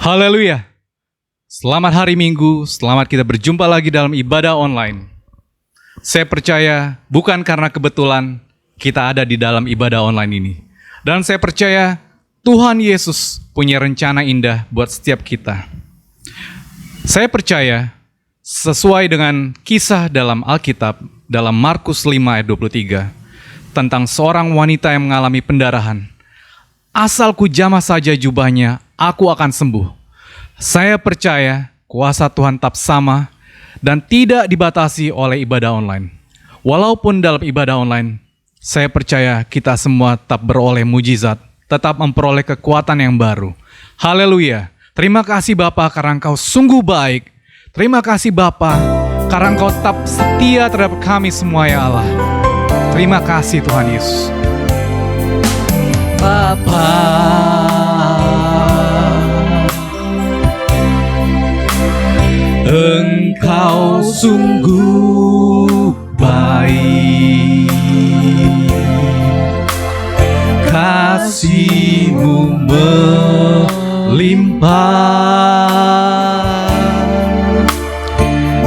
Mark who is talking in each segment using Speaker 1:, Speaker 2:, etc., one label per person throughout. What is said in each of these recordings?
Speaker 1: Haleluya. Selamat hari Minggu, selamat kita berjumpa lagi dalam ibadah online. Saya percaya bukan karena kebetulan kita ada di dalam ibadah online ini. Dan saya percaya Tuhan Yesus punya rencana indah buat setiap kita. Saya percaya sesuai dengan kisah dalam Alkitab, dalam Markus 5 ayat 23, tentang seorang wanita yang mengalami pendarahan. Asal ku jamah saja jubahnya, aku akan sembuh. Saya percaya kuasa Tuhan tetap sama dan tidak dibatasi oleh ibadah online. Walaupun dalam ibadah online, saya percaya kita semua tetap beroleh mujizat, tetap memperoleh kekuatan yang baru. Haleluya. Terima kasih Bapa karena Engkau sungguh baik. Terima kasih Bapa karena Engkau tetap setia terhadap kami semua ya Allah. Terima kasih Tuhan Yesus. Bapa, Engkau sungguh baik, kasih-Mu melimpah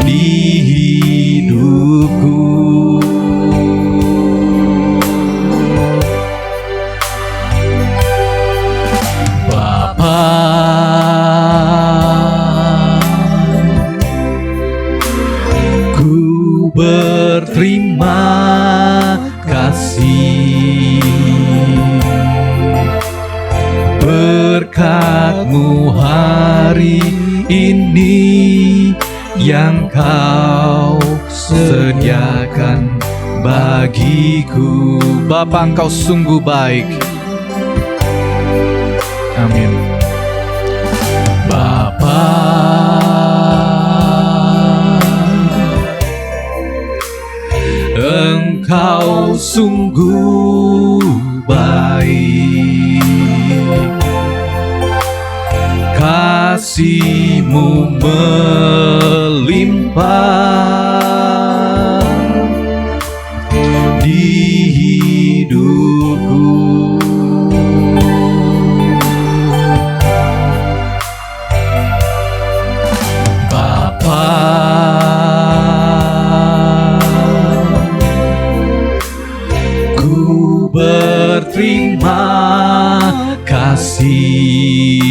Speaker 1: di hidupku. Berterima kasih berkat-Mu hari ini yang Kau sediakan bagiku. Bapa, Engkau sungguh baik. Amin. Bapa, Engkau sungguh baik, kasih-Mu melimpah di hidupku. Berterima kasih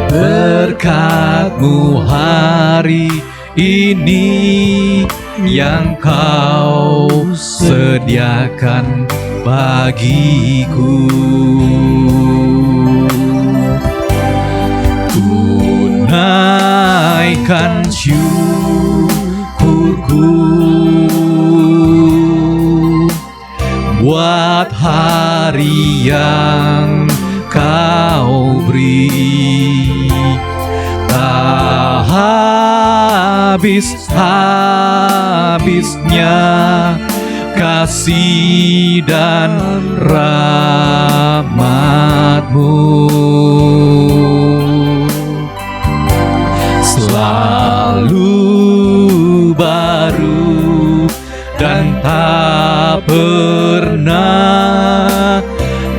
Speaker 1: berkat-Mu hari ini yang Kau sediakan bagiku. Tunaikan syukurku buat hari yang Kau beri, tak habis-habisnya kasih dan rahmat-Mu. Selalu baru dan tak pernah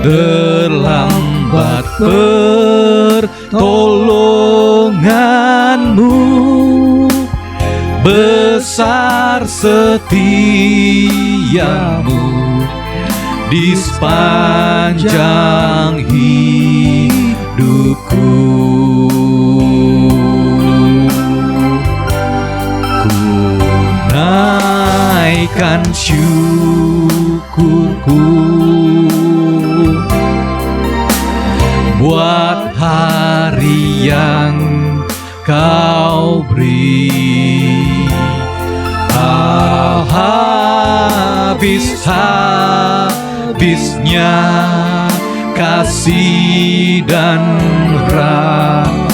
Speaker 1: terlambat pertolongan-Mu, besar setia-Mu di sepanjang hidupku. Naikkan syukurku buat hari yang Kau beri, tak habis-habisnya kasih dan rahmat-Mu.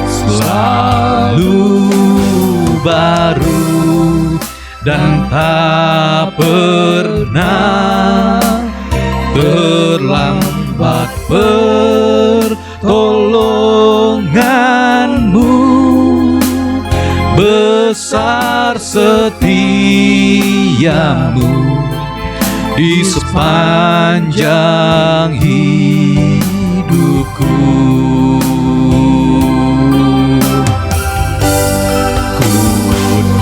Speaker 1: Selalu baru dan tak pernah terlambat pertolongan-Mu, besar setia-Mu di sepanjang hidupku. Ku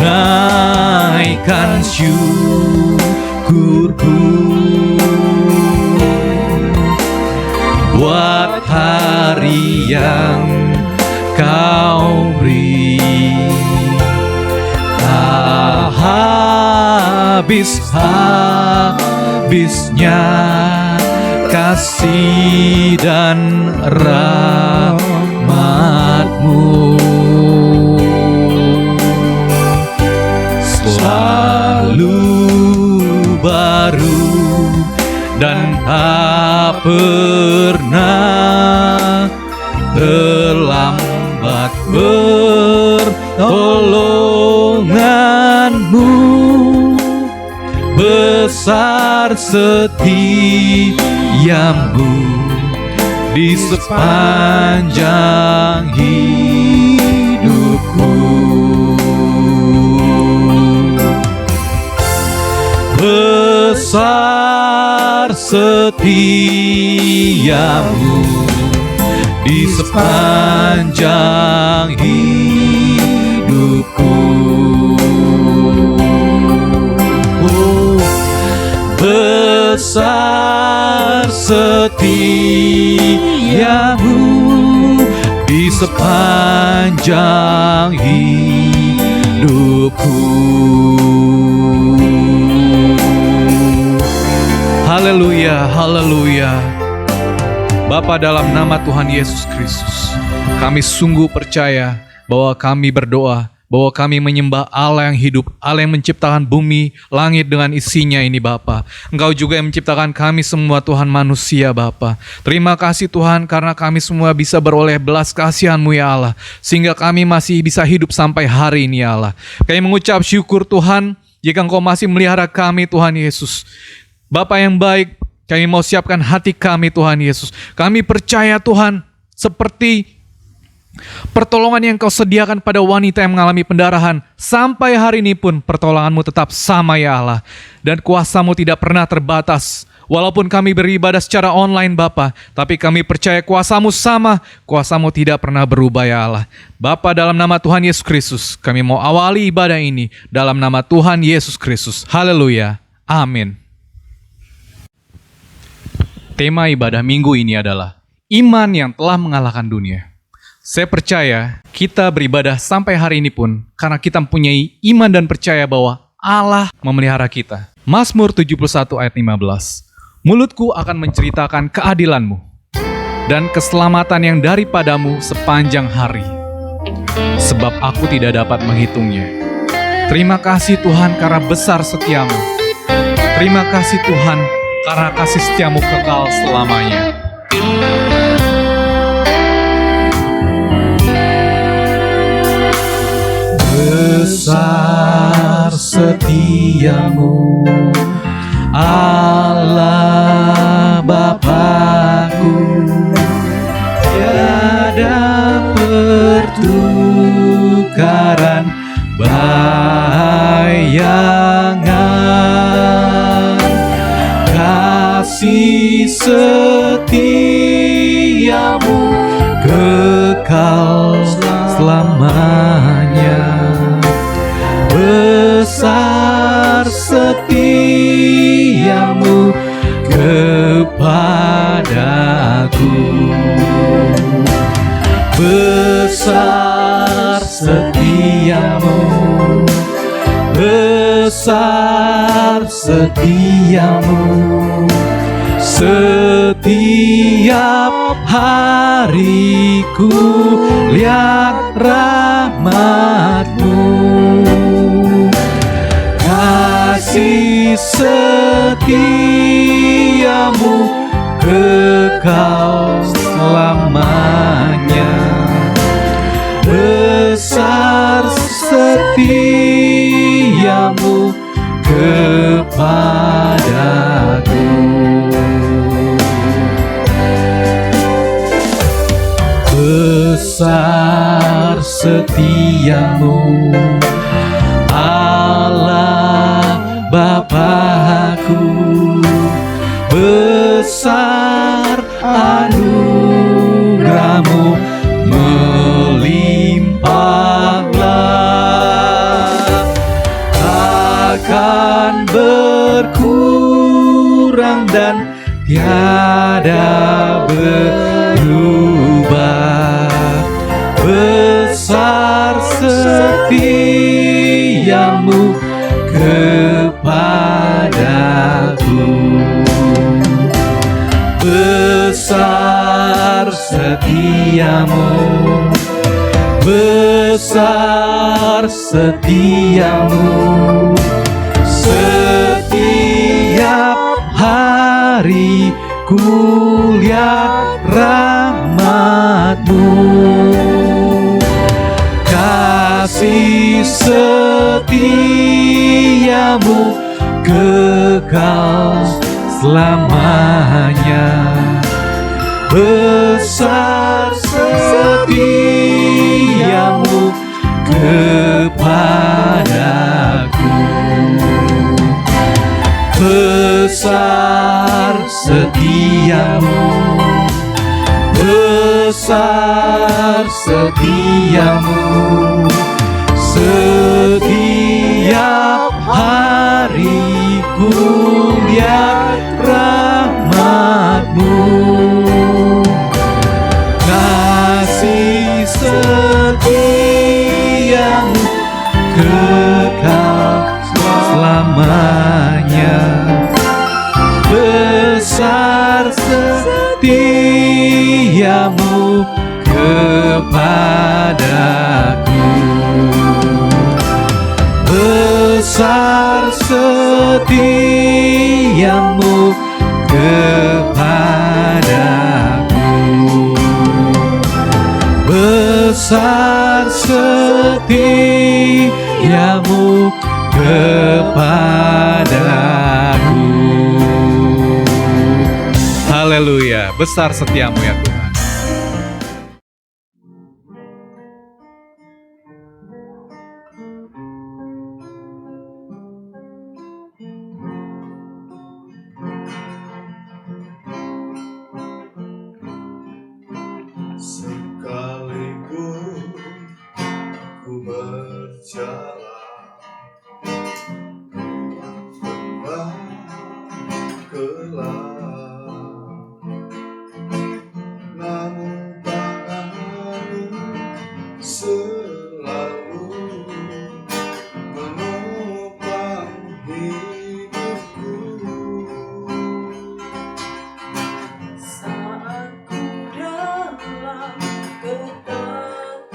Speaker 1: naikkan syukurku buat hari yang Kau beri. Tak habis-habisnya kasih dan rahmat-Mu, selalu baru dan tak pernah terlambat. Pertolongan-Mu besar, setia-Mu di sepanjang hidupku. Besar setia-Mu di sepanjang hidupku. Oh, besar setia-Mu di sepanjang hidupku. Haleluya, haleluya. Bapa, dalam nama Tuhan Yesus Kristus, kami sungguh percaya bahwa kami berdoa, bahwa kami menyembah Allah yang hidup, Allah yang menciptakan bumi, langit dengan isinya ini Bapa. Engkau juga yang menciptakan kami semua Tuhan manusia Bapa. Terima kasih Tuhan karena kami semua bisa beroleh belas kasihan-Mu ya Allah, sehingga kami masih bisa hidup sampai hari ini ya Allah. Kami mengucap syukur Tuhan, jika Engkau masih melihara kami Tuhan Yesus. Bapa yang baik, kami mau siapkan hati kami Tuhan Yesus. Kami percaya Tuhan, seperti pertolongan yang Kau sediakan pada wanita yang mengalami pendarahan, sampai hari ini pun pertolongan-Mu tetap sama ya Allah. Dan kuasa-Mu tidak pernah terbatas. Walaupun kami beribadah secara online Bapa, tapi kami percaya kuasa-Mu sama, kuasa-Mu tidak pernah berubah ya Allah. Bapa, dalam nama Tuhan Yesus Kristus, kami mau awali ibadah ini dalam nama Tuhan Yesus Kristus. Haleluya. Amin. Tema ibadah minggu ini adalah iman yang telah mengalahkan dunia. Saya percaya kita beribadah sampai hari ini pun karena kita mempunyai iman dan percaya bahwa Allah memelihara kita. Mazmur 71 ayat 15. Mulutku akan menceritakan keadilan-Mu dan keselamatan yang daripadamu sepanjang hari, sebab aku tidak dapat menghitungnya. Terima kasih Tuhan karena besar setia-Mu. Terima kasih Tuhan karena kasih setia-Mu kekal selamanya. Besar setia-Mu, Allah Bapa-Ku, tiada pertukaran bayangan. Kasih setia-Mu kekal selamanya. Besar setia-Mu kepadaku. Besar setia-Mu, besar setia-Mu. Setiap hari ku lihat rahmat-Mu. Kasih setia-Mu kekal selamanya. Besar setia-Mu kepadaku. Besar setia-Mu, Allah Bapakku, besar anugerah-Mu melimpahlah, takkan berkurang dan tiada berubah. Besar setiamu kepadaku, besar setiamu, besar setiamu. Setiap hari ku lihat rahmat-Mu, kasih setiamu kekal selamanya. Besar setiamu kepadaku, besar setiamu, besar setiamu. Setiap hari ku lihat rahmat-Mu, kasih setiamu kekal selamanya. Besar setiamu kepadaku, besar setiamu kepadaku, besar setiamu kepadaku. Haleluya, besar setiamu ya Tuhan.
Speaker 2: Sekalipun ku berjalan lembah gelap, namun tangan-Mu selalu menopang hidupku.
Speaker 3: Saat ku dalam ketakutan,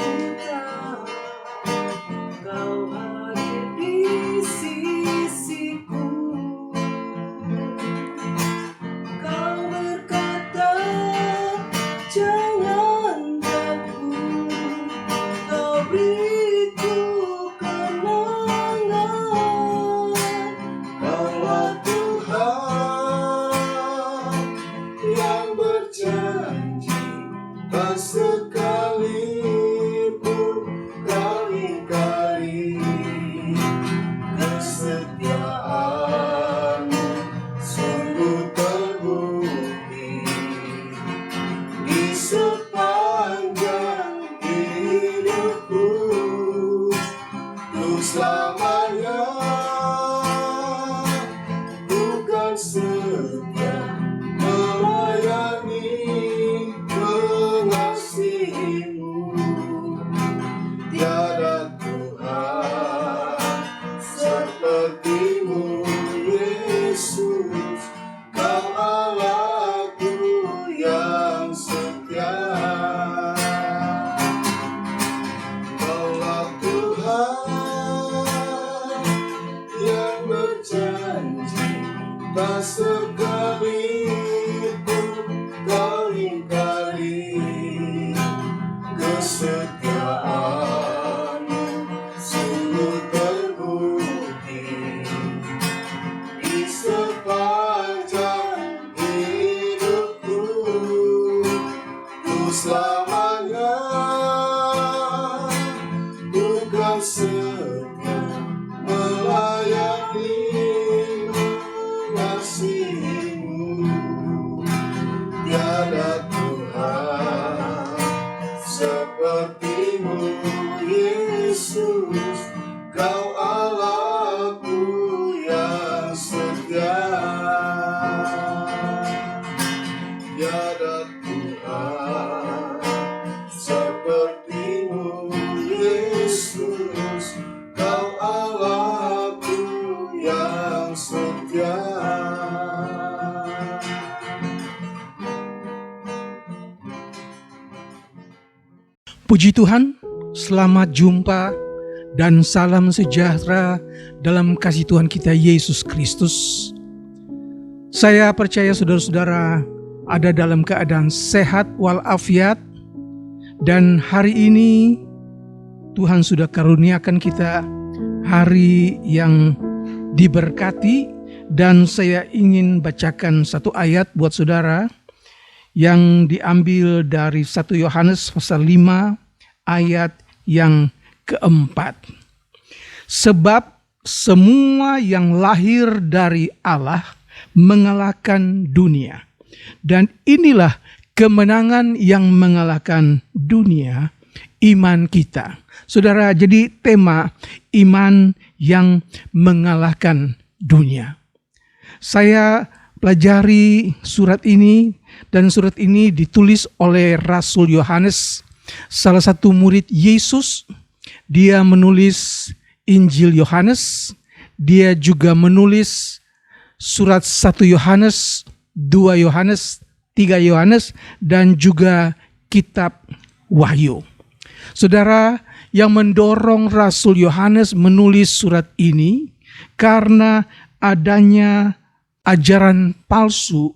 Speaker 3: Kau hadir di sisiku. Kau berkata, jangan takut, Kau beriku kemenangan.
Speaker 2: Kaulah Tuhan yang berjanji, tak sekalipun Kau ingkari. Kesetiaan-Mu sungguh terbukti di sepanjang hidupku. Untuk selamanya bukan setia melayani mengasihi-Mu. Tiada Tuhan seperti-Mu, Yesus. Kau Allahku yang setia. Kaulah Tuhan yang berjanji, tak sekalipun Kau ingkari. Kesetiaan-Mu sungguh terbukti di sepanjang hidupku. Untuk selamanya bukan setia melayani sepertimu, Yesus, Kau Allahku yang setia. Tiada Tuhan sepertimu, Yesus, Kau Allahku yang setia.
Speaker 4: Puji Tuhan, selamat jumpa dan salam sejahtera dalam kasih Tuhan kita Yesus Kristus. Saya percaya saudara-saudara ada dalam keadaan sehat walafiat, dan hari ini Tuhan sudah karuniakan kita hari yang diberkati, dan saya ingin bacakan satu ayat buat saudara yang diambil dari 1 Yohanes pasal 5 ayat yang keempat. Sebab semua yang lahir dari Allah mengalahkan dunia. Dan inilah kemenangan yang mengalahkan dunia, iman kita. Saudara, jadi tema iman yang mengalahkan dunia. Saya pelajari surat ini, dan surat ini ditulis oleh Rasul Yohanes, salah satu murid Yesus. Dia menulis Injil Yohanes, dia juga menulis surat 1 Yohanes, 2 Yohanes, 3 Yohanes, dan juga kitab Wahyu. Saudara, yang mendorong Rasul Yohanes menulis surat ini karena adanya ajaran palsu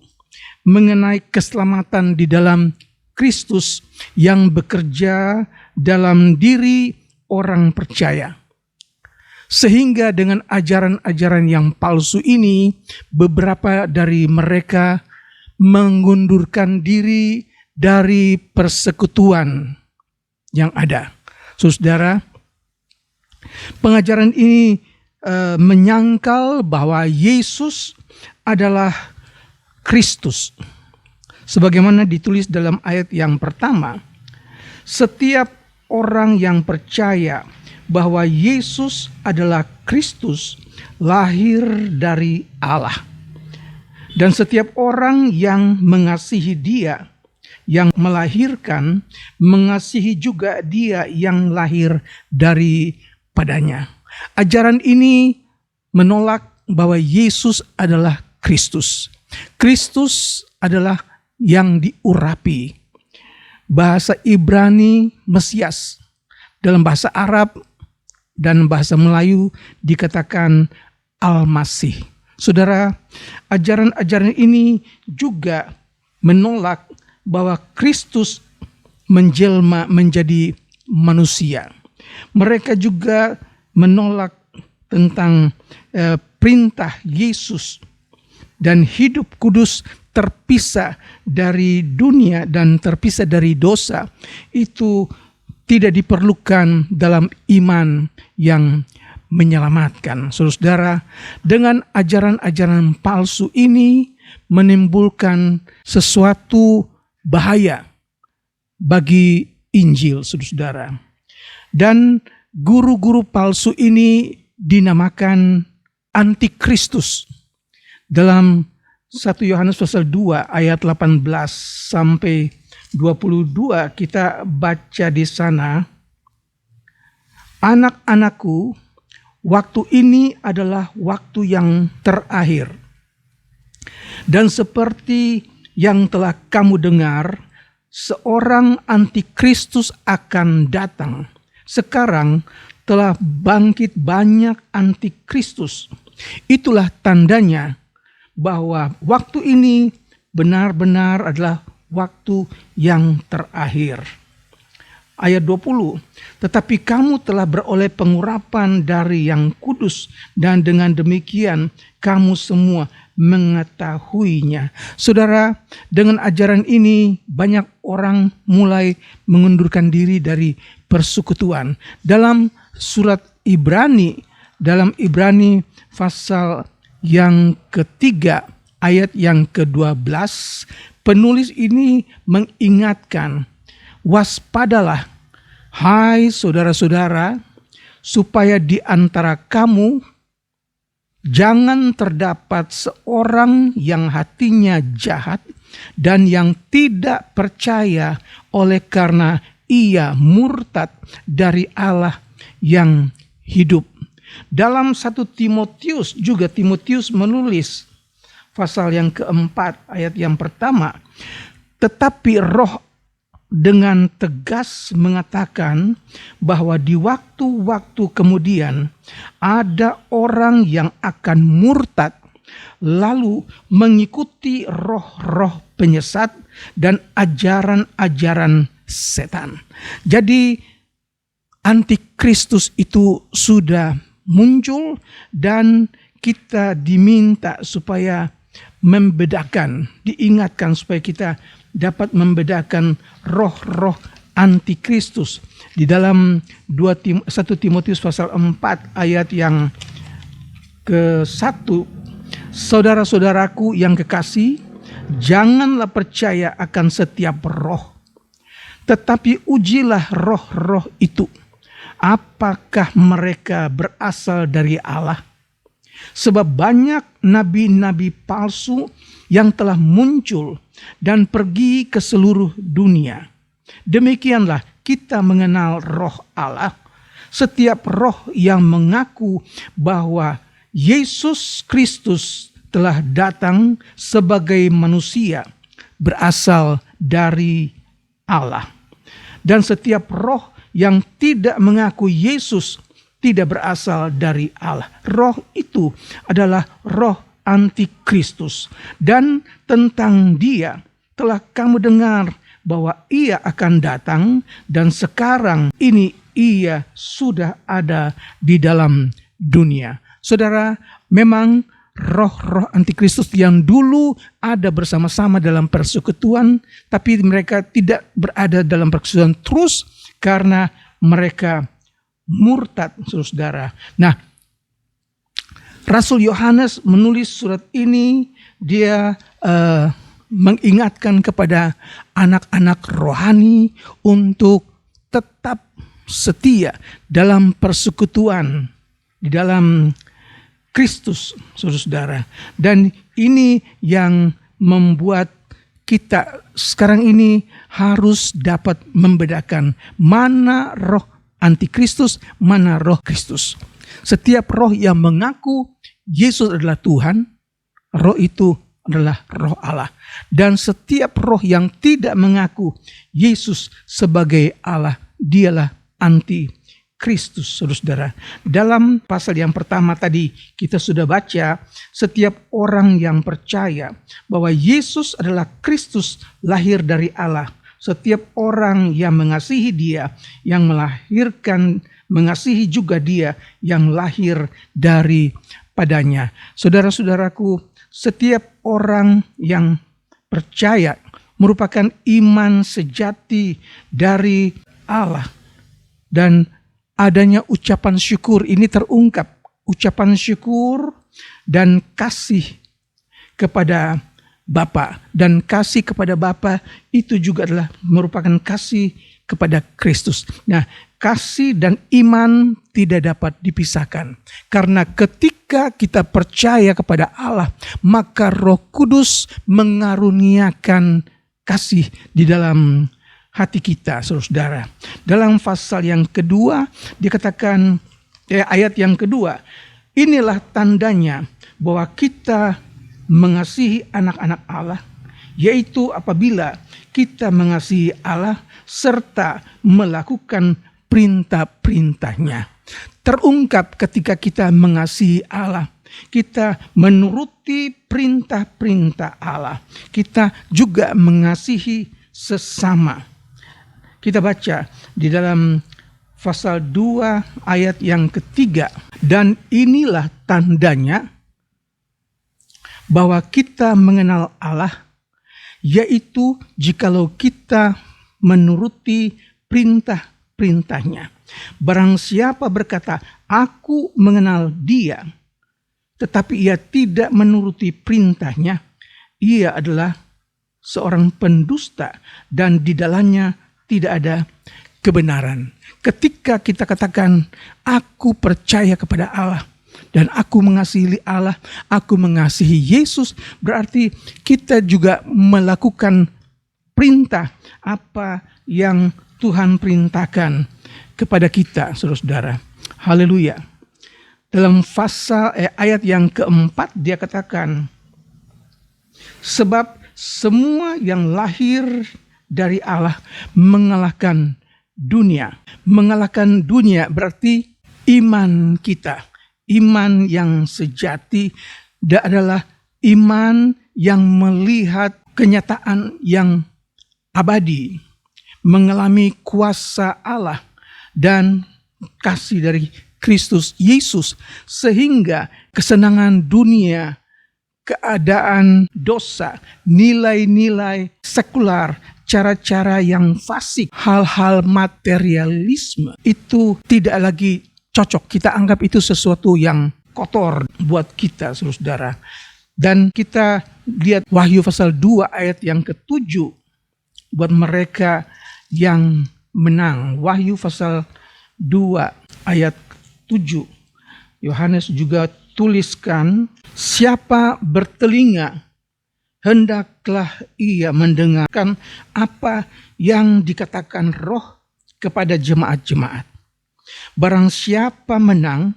Speaker 4: mengenai keselamatan di dalam Kristus yang bekerja dalam diri orang percaya. Sehingga dengan ajaran-ajaran yang palsu ini, beberapa dari mereka mengundurkan diri dari persekutuan yang ada. Saudara, pengajaran ini menyangkal bahwa Yesus adalah Kristus. Sebagaimana ditulis dalam ayat yang pertama, setiap orang yang percaya bahwa Yesus adalah Kristus lahir dari Allah. Dan setiap orang yang mengasihi Dia yang melahirkan, mengasihi juga Dia yang lahir daripadanya. Ajaran ini menolak bahwa Yesus adalah Kristus. Kristus adalah yang diurapi. Bahasa Ibrani Mesias. Dalam bahasa Arab dan bahasa Melayu dikatakan Al-Masih. Saudara, ajaran-ajaran ini juga menolak bahwa Kristus menjelma menjadi manusia. Mereka juga menolak tentang perintah Yesus dan hidup kudus terpisah dari dunia dan terpisah dari dosa. Itu tidak diperlukan dalam iman yang menyelamatkan. Saudara, dengan ajaran-ajaran palsu ini menimbulkan sesuatu bahaya bagi Injil, saudara. Dan guru-guru palsu ini dinamakan antikristus. Dalam 1 Yohanes pasal 2 ayat 18 sampai 22 kita baca di sana, anak-anakku, waktu ini adalah waktu yang terakhir. Dan seperti yang telah kamu dengar, seorang antikristus akan datang. Sekarang telah bangkit banyak antikristus. Itulah tandanya bahwa waktu ini benar-benar adalah waktu yang terakhir. Ayat 20, tetapi kamu telah beroleh pengurapan dari yang kudus, dan dengan demikian kamu semua mengetahuinya. Saudara, dengan ajaran ini banyak orang mulai mengundurkan diri dari persekutuan. Dalam surat Ibrani, dalam Ibrani pasal yang ketiga ayat yang ke-12, penulis ini mengingatkan, waspadalah Hai saudara-saudara, supaya di antara kamu jangan terdapat seorang yang hatinya jahat dan yang tidak percaya oleh karena ia murtad dari Allah yang hidup. Dalam 1 Timotius juga Timotius menulis pasal yang keempat ayat yang pertama, tetapi Roh dengan tegas mengatakan bahwa di waktu-waktu kemudian ada orang yang akan murtad lalu mengikuti roh-roh penyesat dan ajaran-ajaran setan. Jadi antikristus itu sudah muncul dan kita diminta supaya membedakan, diingatkan supaya kita dapat membedakan roh-roh antikristus. Di dalam 1 Timotius pasal 4 ayat yang ke-1, saudara-saudaraku yang kekasih, janganlah percaya akan setiap roh, tetapi ujilah roh-roh itu, apakah mereka berasal dari Allah. Sebab banyak nabi-nabi palsu yang telah muncul dan pergi ke seluruh dunia. Demikianlah kita mengenal roh Allah. Setiap roh yang mengaku bahwa Yesus Kristus telah datang sebagai manusia berasal dari Allah. Dan setiap roh yang tidak mengaku Yesus tidak berasal dari Allah. Roh itu adalah roh antikristus. Dan tentang dia telah kamu dengar bahwa ia akan datang dan sekarang ini ia sudah ada di dalam dunia. Saudara, memang roh-roh antikristus yang dulu ada bersama-sama dalam persekutuan, tapi mereka tidak berada dalam persekutuan terus karena mereka murtad, saudara. Nah, Rasul Yohanes menulis surat ini, dia mengingatkan kepada anak-anak rohani untuk tetap setia dalam persekutuan di dalam Kristus, saudara. Dan ini yang membuat kita sekarang ini harus dapat membedakan mana roh antikristus, mana roh Kristus. Setiap roh yang mengaku Yesus adalah Tuhan, roh itu adalah roh Allah. Dan setiap roh yang tidak mengaku Yesus sebagai Allah, dialah antikristus, saudara. Dalam pasal yang pertama tadi kita sudah baca, setiap orang yang percaya bahwa Yesus adalah Kristus lahir dari Allah, setiap orang yang mengasihi dia, yang melahirkan, mengasihi juga dia yang lahir daripadanya. Saudara-saudaraku, setiap orang yang percaya merupakan iman sejati dari Allah. Dan adanya ucapan syukur ini terungkap. Ucapan syukur dan kasih kepada Bapa, dan kasih kepada Bapa itu juga adalah merupakan kasih kepada Kristus. Nah, kasih dan iman tidak dapat dipisahkan. Karena ketika kita percaya kepada Allah, maka Roh Kudus mengaruniakan kasih di dalam hati kita, saudara. Dalam pasal yang kedua dikatakan, ayat yang kedua, inilah tandanya bahwa kita mengasihi anak-anak Allah, yaitu apabila kita mengasihi Allah serta melakukan perintah-perintahnya. Terungkap ketika kita mengasihi Allah, kita menuruti perintah-perintah Allah, kita juga mengasihi sesama. Kita baca di dalam pasal 2 ayat yang ketiga, dan inilah tandanya bahwa kita mengenal Allah, yaitu jikalau kita menuruti perintah-perintahnya. Barang siapa berkata, aku mengenal dia, tetapi ia tidak menuruti perintahnya, ia adalah seorang pendusta dan di dalamnya tidak ada kebenaran. Ketika kita katakan, aku percaya kepada Allah, dan aku mengasihi Allah, aku mengasihi Yesus, berarti kita juga melakukan perintah apa yang Tuhan perintahkan kepada kita, saudara-saudara. Haleluya. Dalam ayat yang keempat dia katakan, sebab semua yang lahir dari Allah mengalahkan dunia. Mengalahkan dunia berarti iman kita. Iman yang sejati adalah iman yang melihat kenyataan yang abadi, mengalami kuasa Allah dan kasih dari Kristus Yesus, sehingga kesenangan dunia, keadaan dosa, nilai-nilai sekular, cara-cara yang fasik, hal-hal materialisme itu tidak lagi cocok. Kita anggap itu sesuatu yang kotor buat kita, saudara. Dan kita lihat Wahyu pasal 2 ayat yang ke-7 buat mereka yang menang. Wahyu pasal 2 ayat 7. Yohanes juga tuliskan, siapa bertelinga hendaklah ia mendengarkan apa yang dikatakan Roh kepada jemaat-jemaat. Barang siapa menang,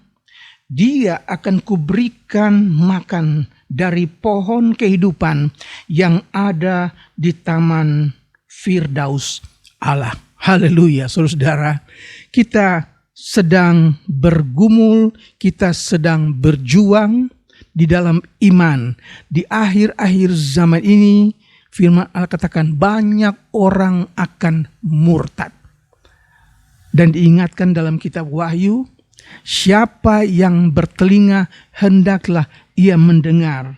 Speaker 4: dia akan kuberikan makan dari pohon kehidupan yang ada di taman Firdaus Allah. Haleluya, saudara. Kita sedang bergumul, kita sedang berjuang di dalam iman. Di akhir-akhir zaman ini, firman Allah katakan banyak orang akan murtad. Dan diingatkan dalam kitab Wahyu, siapa yang bertelinga hendaklah ia mendengar.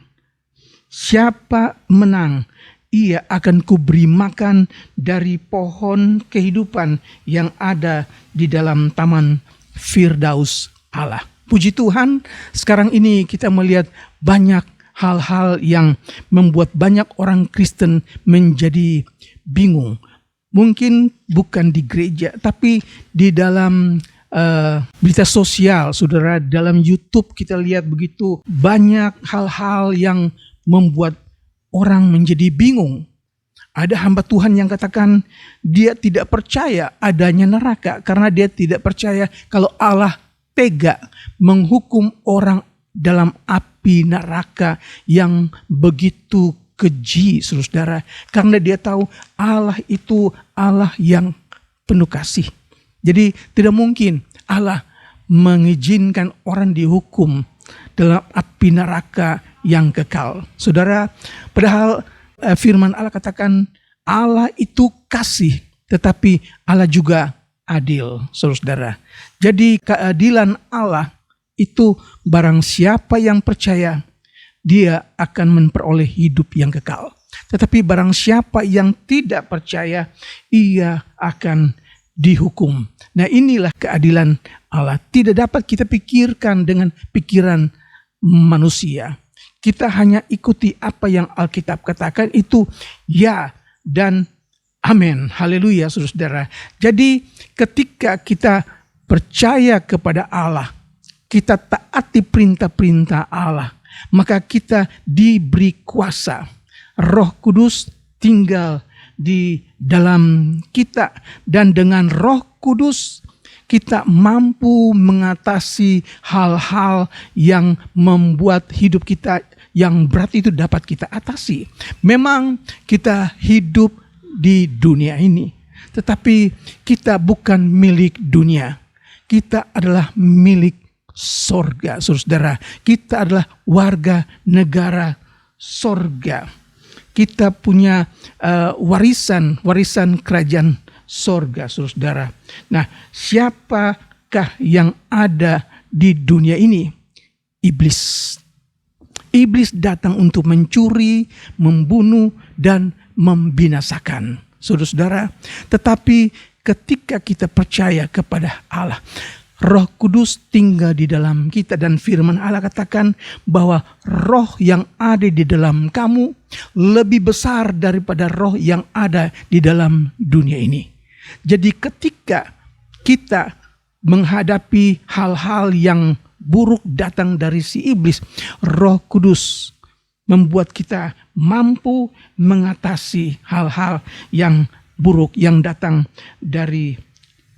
Speaker 4: Siapa menang, ia akan kuberi makan dari pohon kehidupan yang ada di dalam taman Firdaus Allah. Puji Tuhan, sekarang ini kita melihat banyak hal-hal yang membuat banyak orang Kristen menjadi bingung. Mungkin bukan di gereja, tapi di dalam berita sosial, saudara, dalam YouTube kita lihat begitu banyak hal-hal yang membuat orang menjadi bingung. Ada hamba Tuhan yang katakan dia tidak percaya adanya neraka karena dia tidak percaya kalau Allah tega menghukum orang dalam api neraka yang begitu keji, saudara. Karena dia tahu Allah itu Allah yang penuh kasih. Jadi tidak mungkin Allah mengizinkan orang dihukum dalam api neraka yang kekal. Saudara, padahal firman Allah katakan Allah itu kasih, tetapi Allah juga adil, saudara. Jadi keadilan Allah itu barang siapa yang percaya, dia akan memperoleh hidup yang kekal. Tetapi barang siapa yang tidak percaya, ia akan dihukum. Nah, inilah keadilan Allah. Tidak dapat kita pikirkan dengan pikiran manusia. Kita hanya ikuti apa yang Alkitab katakan, itu ya dan amin. Haleluya, saudara. Jadi ketika kita percaya kepada Allah, kita taati perintah-perintah Allah, maka kita diberi kuasa. Roh Kudus tinggal di dalam kita, dan dengan Roh Kudus kita mampu mengatasi hal-hal yang membuat hidup kita yang berat itu dapat kita atasi. Memang kita hidup di dunia ini, tetapi kita bukan milik dunia. Kita adalah milik sorga, saudara. Kita adalah warga negara sorga. Kita punya warisan kerajaan sorga, saudara. Nah, siapakah yang ada di dunia ini? Iblis. Iblis datang untuk mencuri, membunuh, dan membinasakan, saudara. Tetapi ketika kita percaya kepada Allah, Roh Kudus tinggal di dalam kita, dan firman Allah katakan bahwa roh yang ada di dalam kamu lebih besar daripada roh yang ada di dalam dunia ini. Jadi ketika kita menghadapi hal-hal yang buruk datang dari si iblis, Roh Kudus membuat kita mampu mengatasi hal-hal yang buruk yang datang dari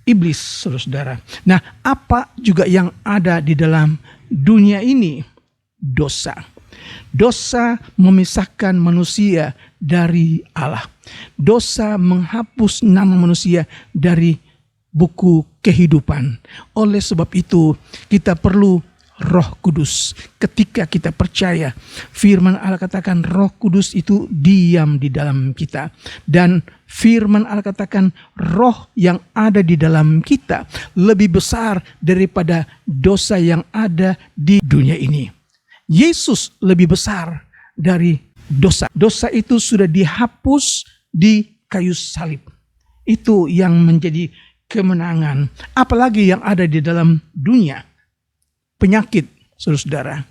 Speaker 4: iblis, saudara-saudara. Nah, apa juga yang ada di dalam dunia ini? Dosa. Dosa memisahkan manusia dari Allah. Dosa menghapus nama manusia dari buku kehidupan. Oleh sebab itu, kita perlu Roh Kudus. Ketika kita percaya, firman Allah katakan Roh Kudus itu diam di dalam kita. Dan firman Allah katakan roh yang ada di dalam kita lebih besar daripada dosa yang ada di dunia ini. Yesus lebih besar dari dosa. Dosa itu sudah dihapus di kayu salib. Itu yang menjadi kemenangan. Apalagi yang ada di dalam dunia. Penyakit, saudara-saudara.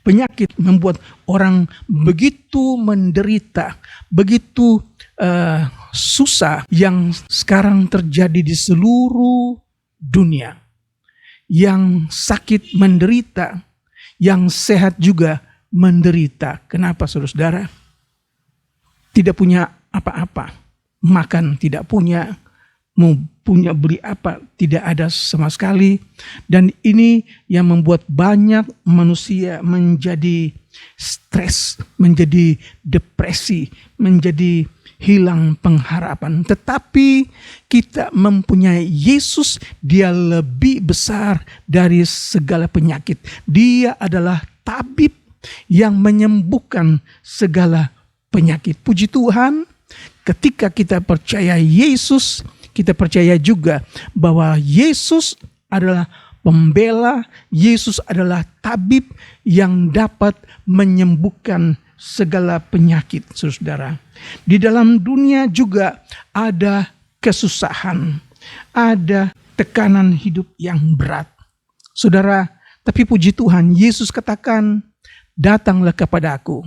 Speaker 4: Penyakit membuat orang begitu menderita, begitu susah yang sekarang terjadi di seluruh dunia. Yang sakit menderita, yang sehat juga menderita. Kenapa, saudara-saudara? Tidak punya apa-apa, makan tidak punya, mau punya beli apa tidak ada sama sekali. Dan ini yang membuat banyak manusia menjadi stres, menjadi depresi, menjadi hilang pengharapan. Tetapi kita mempunyai Yesus, dia lebih besar dari segala penyakit. Dia adalah tabib yang menyembuhkan segala penyakit. Puji Tuhan, ketika kita percaya Yesus, kita percaya juga bahwa Yesus adalah pembela, Yesus adalah tabib yang dapat menyembuhkan segala penyakit, saudara. Di dalam dunia juga ada kesusahan, ada tekanan hidup yang berat. Saudara, tapi puji Tuhan, Yesus katakan, datanglah kepada aku,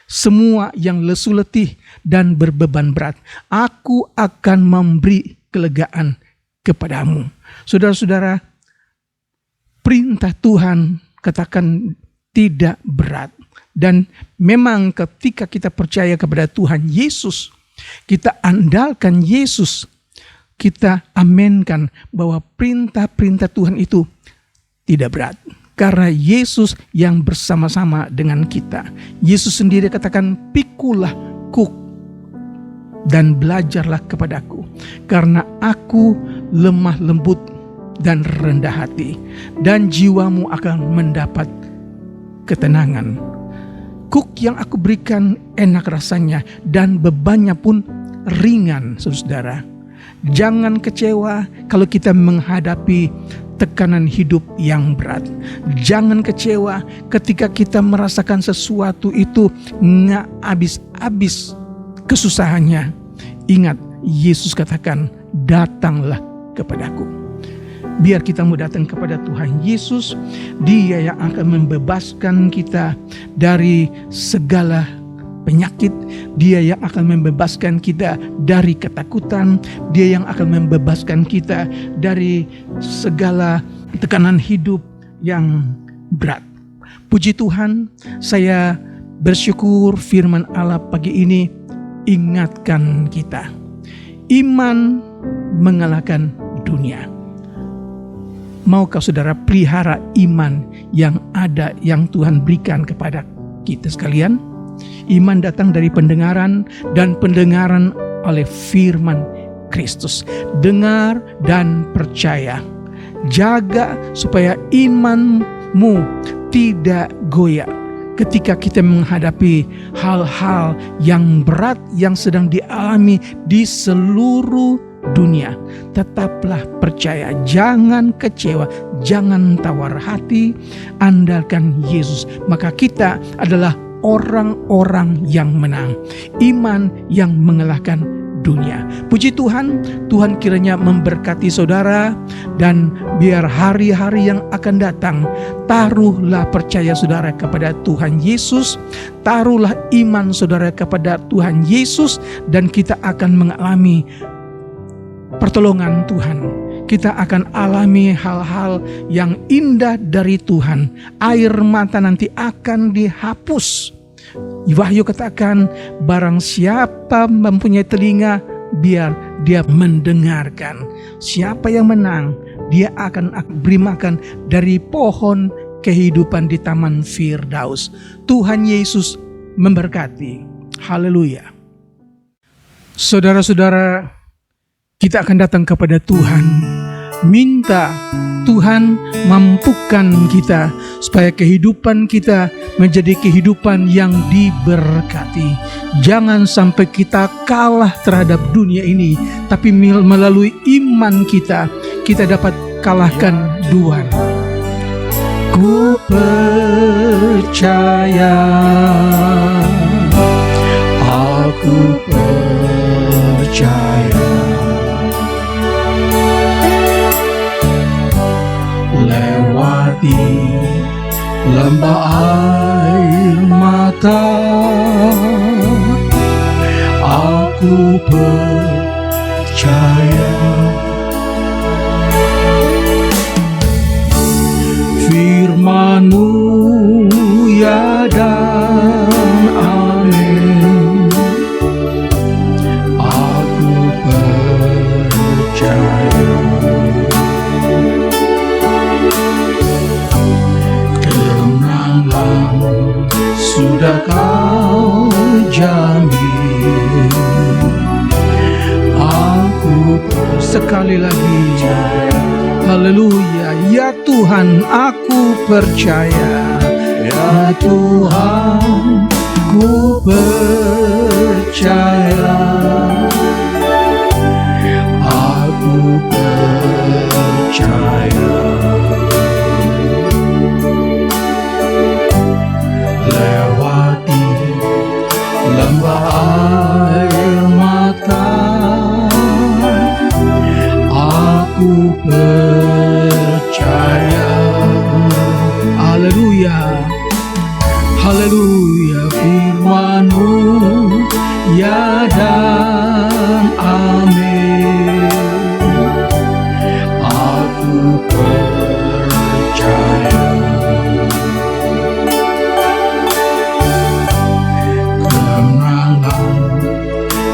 Speaker 4: semua yang lesu letih dan berbeban berat, aku akan memberi kelegaan kepadamu. Saudara-saudara, perintah Tuhan katakan tidak berat. Dan memang ketika kita percaya kepada Tuhan Yesus, kita andalkan Yesus, kita amenkan bahwa perintah-perintah Tuhan itu tidak berat. Karena Yesus yang bersama-sama dengan kita. Yesus sendiri katakan, pikulah kuk dan belajarlah kepadaku. Karena aku lemah lembut dan rendah hati. Dan jiwamu akan mendapat ketenangan. Kuk yang aku berikan enak rasanya dan bebannya pun ringan, saudara. Jangan kecewa kalau kita menghadapi tekanan hidup yang berat. Jangan kecewa ketika kita merasakan sesuatu itu nggak habis-habis kesusahannya. Ingat, Yesus katakan, datanglah kepadaku. Biar kita mau datang kepada Tuhan Yesus, Dia yang akan membebaskan kita dari segala penyakit, Dia yang akan membebaskan kita dari ketakutan, Dia yang akan membebaskan kita dari segala tekanan hidup yang berat. Puji Tuhan, saya bersyukur firman Allah pagi ini ingatkan kita. Iman mengalahkan dunia. Maukah saudara pelihara iman yang ada, yang Tuhan berikan kepada kita sekalian? Iman datang dari pendengaran, dan pendengaran oleh firman Kristus. Dengar dan percaya. Jaga supaya imanmu tidak goyah ketika kita menghadapi hal-hal yang berat yang sedang dialami di seluruh dunia. Tetaplah percaya, jangan kecewa, jangan tawar hati, andalkan Yesus. Maka kita adalah orang-orang yang menang, iman yang mengalahkan dunia. Puji Tuhan, Tuhan kiranya memberkati saudara, dan biar hari-hari yang akan datang, taruhlah percaya saudara kepada Tuhan Yesus, taruhlah iman saudara kepada Tuhan Yesus, dan kita akan mengalami pertolongan Tuhan. Kita akan alami hal-hal yang indah dari Tuhan. Air mata nanti akan dihapus. Wahyu katakan, barang siapa mempunyai telinga, biar dia mendengarkan. Siapa yang menang, dia akan beri makan dari pohon kehidupan di Taman Firdaus. Tuhan Yesus memberkati. Haleluya. Saudara-saudara, kita akan datang kepada Tuhan, minta Tuhan mampukan kita supaya kehidupan kita menjadi kehidupan yang diberkati. Jangan sampai kita kalah terhadap dunia ini, tapi melalui iman kita dapat kalahkan Tuhan. Ku percaya, aku percaya, lewati lembah air mata, aku percaya. Firman-Mu ya dan amin, aku percaya. Kemenangan sudah Kau jamin, aku sekali lagi. Haleluya, ya Tuhan aku percaya, ya Tuhan ku percaya, aku percaya. Lewati lembah air mata, aku percaya. Haleluya, haleluya. Firman-Mu ya dan amin, aku percaya. Kemenangan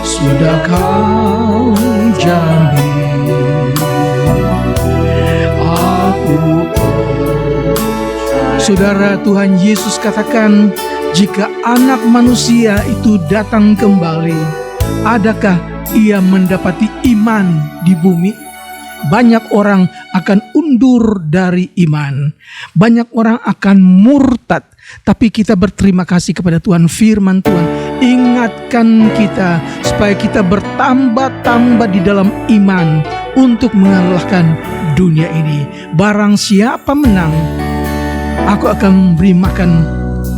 Speaker 4: sudah Kau jamin, aku percaya. Saudara, Tuhan Yesus katakan, jika anak manusia itu datang kembali, adakah ia mendapati iman di bumi? Banyak orang akan undur dari iman. Banyak orang akan murtad. Tapi kita berterima kasih kepada Tuhan. Firman Tuhan ingatkan kita supaya kita bertambah-tambah di dalam iman untuk mengalahkan dunia ini. Barang siapa menang, aku akan beri makan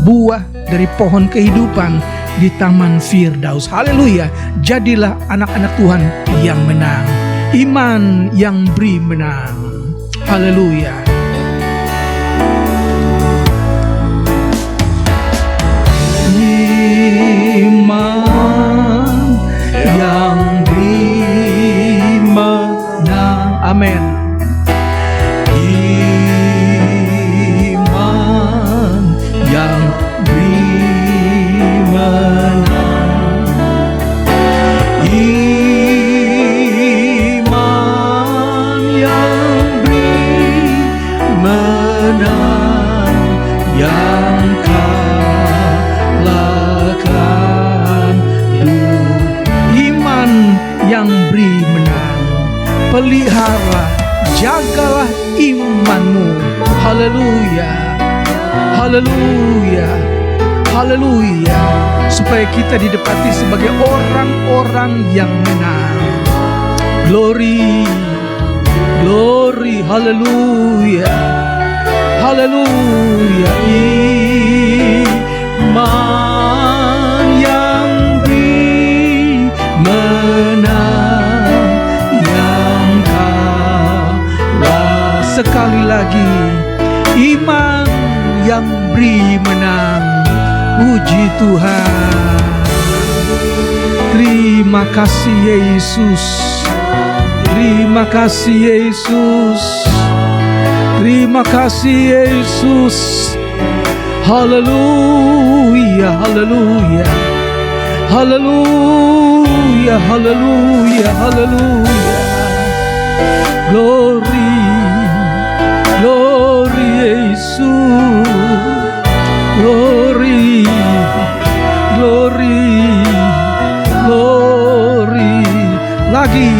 Speaker 4: buah dari pohon kehidupan di Taman Firdaus. Haleluya. Jadilah anak-anak Tuhan yang menang. Iman yang beri menang. Haleluya. Iman yang beri menang. Amin. Iman yang beri menang. Iman yang beri menang, yang kalahkan dunia. Iman yang beri menang. Pelihara, jagalah imanmu. Haleluya, haleluya, haleluya. Supaya kita didapati sebagai orang-orang yang menang. Glory, glory, haleluya, haleluya. Iman yang beri menang, yang kalah. Sekali lagi, iman yang beri menang. Puji Tuhan. Terima kasih Yesus. Terima kasih Yesus. Terima kasih Yesus. Haleluya, haleluya. Haleluya, haleluya, haleluya. Glory, glory Yesus. Glory, glory, glory. Lagi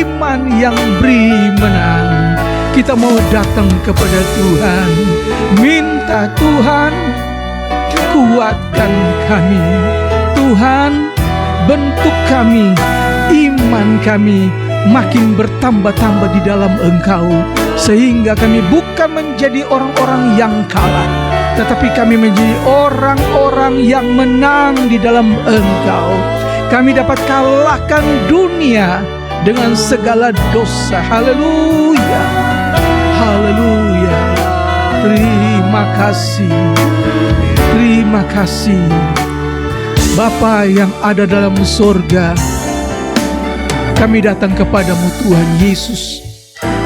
Speaker 4: iman yang beri menang. Kita mau datang kepada Tuhan, minta Tuhan kuatkan kami. Tuhan bentuk kami, iman kami makin bertambah-tambah di dalam Engkau, sehingga kami bukan menjadi orang-orang yang kalah, tetapi kami menjadi orang-orang yang menang di dalam Engkau. Kami dapat kalahkan dunia dengan segala dosa. Haleluya, haleluya. Terima kasih, terima kasih Bapa yang ada dalam surga. Kami datang kepadamu Tuhan Yesus.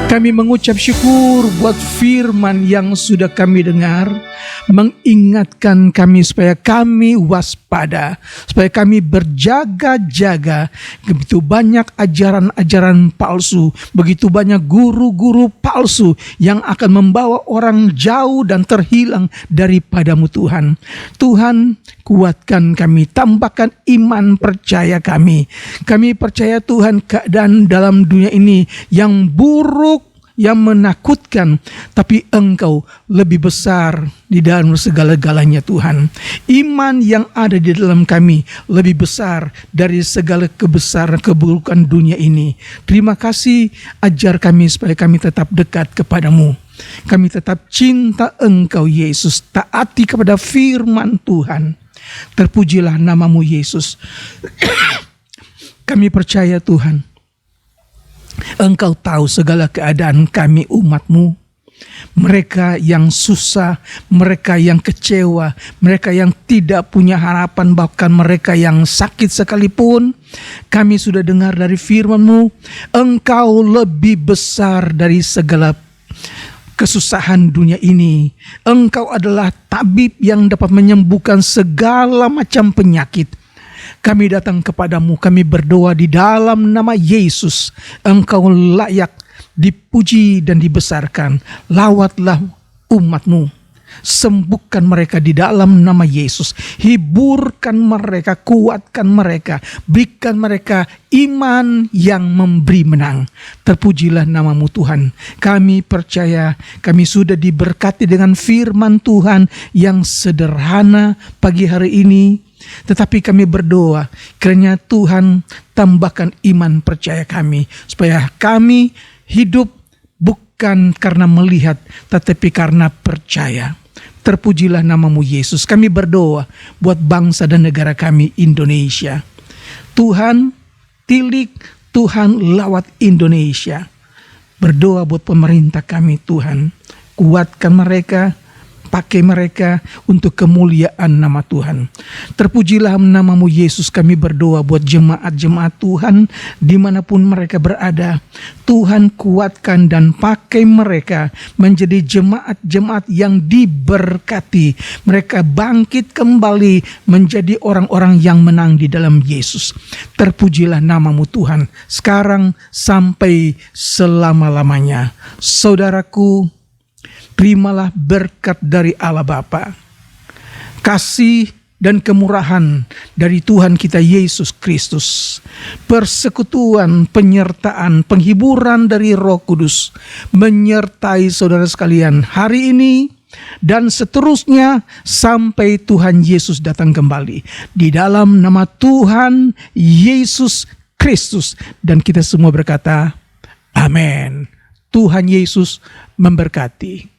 Speaker 4: Kami mengucap syukur buat firman yang sudah kami dengar, mengingatkan kami supaya kami waspada, supaya kami berjaga-jaga. Begitu banyak ajaran-ajaran palsu, begitu banyak guru-guru palsu yang akan membawa orang jauh dan terhilang daripadamu Tuhan. Tuhan, kuatkan kami, tambahkan iman percaya kami. Kami percaya Tuhan keadaan dalam dunia ini yang buruk, yang menakutkan, tapi Engkau lebih besar di dalam segala-galanya Tuhan. Iman yang ada di dalam kami lebih besar dari segala kebesaran keburukan dunia ini. Terima kasih, ajar kami supaya kami tetap dekat kepadamu. Kami tetap cinta Engkau Yesus, taati kepada firman Tuhan. Terpujilah namamu Yesus. Kami percaya Tuhan, Engkau tahu segala keadaan kami umat-Mu. Mereka yang susah, mereka yang kecewa, mereka yang tidak punya harapan, bahkan mereka yang sakit sekalipun. Kami sudah dengar dari firman-Mu, Engkau lebih besar dari segala kesusahan dunia ini. Engkau adalah tabib yang dapat menyembuhkan segala macam penyakit. Kami datang kepadamu, kami berdoa di dalam nama Yesus. Engkau layak dipuji dan dibesarkan. Lawatlah umat-Mu. Sembuhkan mereka di dalam nama Yesus. Hiburkan mereka, kuatkan mereka. Berikan mereka iman yang memberi menang. Terpujilah namamu Tuhan. Kami percaya kami sudah diberkati dengan firman Tuhan yang sederhana pagi hari ini. Tetapi kami berdoa, kiranya Tuhan tambahkan iman percaya kami, supaya kami hidup bukan karena melihat, tetapi karena percaya. Terpujilah namamu Yesus. Kami berdoa buat bangsa dan negara kami Indonesia. Tuhan tilik, Tuhan lawat Indonesia. Berdoa buat pemerintah kami Tuhan. Kuatkan mereka, pakai mereka untuk kemuliaan nama Tuhan. Terpujilah namamu Yesus. Kami berdoa buat jemaat-jemaat Tuhan dimanapun mereka berada. Tuhan kuatkan dan pakai mereka menjadi jemaat-jemaat yang diberkati. Mereka bangkit kembali menjadi orang-orang yang menang di dalam Yesus. Terpujilah namamu Tuhan, sekarang sampai selama-lamanya. Saudaraku, terimalah berkat dari Allah Bapa, kasih dan kemurahan dari Tuhan kita Yesus Kristus, persekutuan, penyertaan, penghiburan dari Roh Kudus menyertai saudara sekalian hari ini dan seterusnya sampai Tuhan Yesus datang kembali. Di dalam nama Tuhan Yesus Kristus, dan kita semua berkata, amin. Tuhan Yesus memberkati.